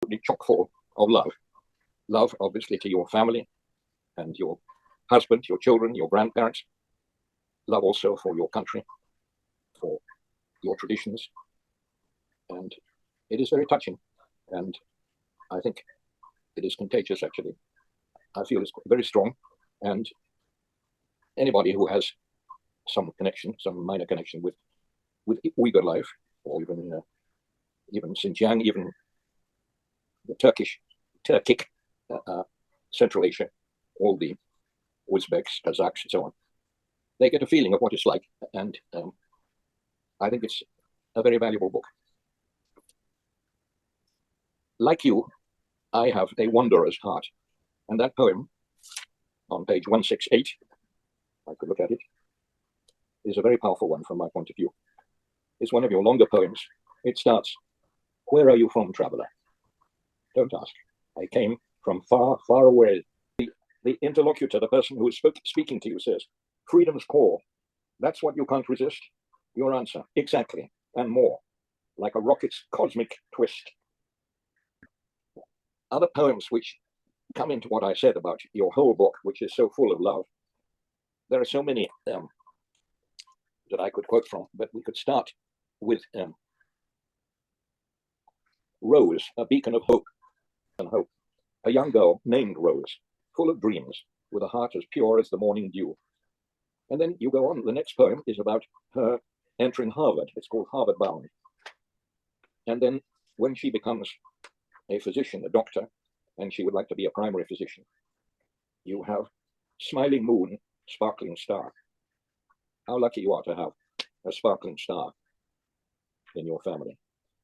absolutely chock full of love. Love, obviously, to your family and your husband, your children, your grandparents. Love also for your country, for your traditions. And it is very touching. And I think it is contagious, actually. I feel it's very strong. And anybody who has some connection, some minor connection with Uyghur life, or even Xinjiang, even the Turkic, Central Asia, all the Uzbeks, Kazakhs, and so on, they get a feeling of what it's like. And I think it's a very valuable book. Like you, I have a wanderer's heart. And that poem on page 168, I could look at it, is a very powerful one from my point of view. It's one of your longer poems. It starts, "Where are you from, traveler? Don't ask. I came from far, far away." The interlocutor, the person who is speaking to you, says, "Freedom's call. That's what you can't resist." Your answer, "Exactly, and more, like a rocket's cosmic twist." Other poems which come into what I said about your whole book, which is so full of love, there are so many that I could quote from, but we could start with Rose, a beacon of hope and hope. A young girl named Rose, full of dreams, with a heart as pure as the morning dew. And then you go on, the next poem is about her entering Harvard. It's called Harvard Bound. And then when she becomes a physician, a doctor, and she would like to be a primary physician, you have Smiling Moon, Sparkling Star. How lucky you are to have a sparkling star in your family.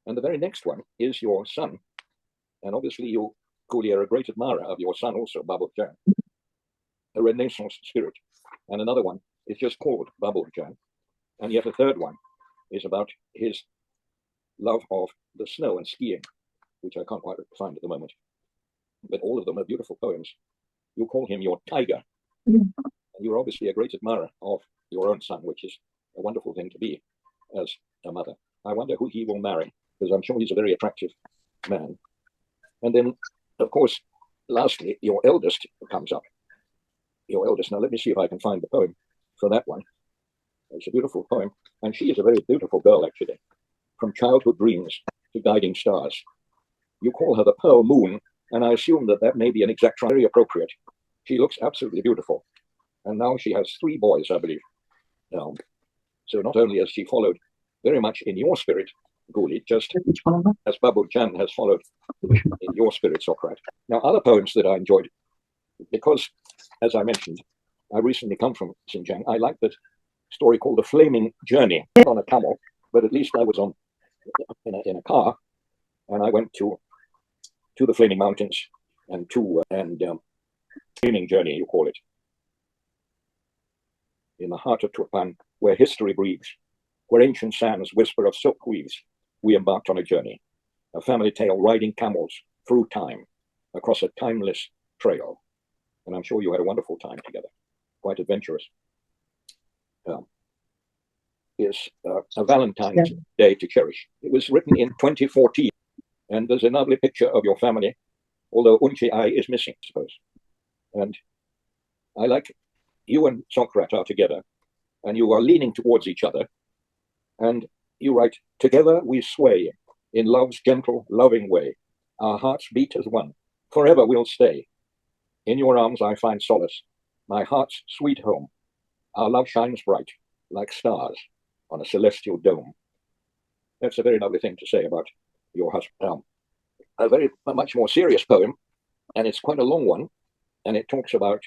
And the very next one is your son. And obviously you, Cooley, are a great admirer of your son also, Babur Jan, a Renaissance spirit. And another one is just called Babur Jan. And yet a third one is about his love of the snow and skiing, which I can't quite find at the moment. But all of them are beautiful poems. You call him your tiger. And you're obviously a great admirer of your own son, which is a wonderful thing to be as a mother. I wonder who he will marry, because I'm sure he's a very attractive man. And then, of course, lastly, your eldest comes up. Your eldest. Now, let me see if I can find the poem for that one. It's a beautiful poem. And she is a very beautiful girl, actually. From childhood dreams to guiding stars. You call her the Pearl Moon, and I assume that that may be an exact, very appropriate. She looks absolutely beautiful. And now she has 3 boys, I believe. So not only has she followed very much in your spirit, Guli, just as Babur Jan has followed in your spirit, Sokrat. Now, other poems that I enjoyed, because, as I mentioned, I recently come from Xinjiang, I like that story called The Flaming Journey. Not on a camel, but at least I was in a car, and I went to the Flaming Mountains and Flaming Journey, you call it, in the heart of Turpan, where history breathes, where ancient sands whisper of silk weaves, we embarked on a journey, a family tale riding camels through time, across a timeless trail. And I'm sure you had a wonderful time together, quite adventurous. Is a Valentine's Day to cherish. It was written in 2014, and there's a lovely picture of your family, although Unchi Ai is missing, I suppose. And I like you and Sokrat are together, and you are leaning towards each other, and you write, "Together we sway in love's gentle, loving way. Our hearts beat as one. Forever we'll stay. In your arms I find solace, my heart's sweet home. Our love shines bright, like stars on a celestial dome." That's a very lovely thing to say about your husband. A much more serious poem, and it's quite a long one, and it talks about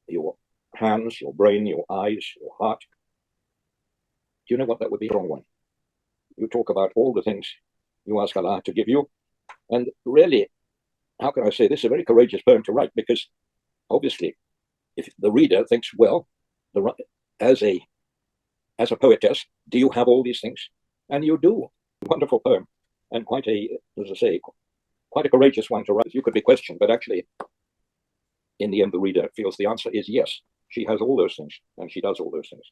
your hands, your brain, your eyes, your heart. Do you know what that would be? A wrong one. You talk about all the things you ask Allah to give you, and really, how can I say, this is a very courageous poem to write, because obviously, if the reader thinks, well, as a poetess, do you have all these things? And you do. Wonderful poem, and quite a, as I say, quite a courageous one to write. You could be questioned, but actually, in the end, the reader feels the answer is yes. She has all those things, and she does all those things.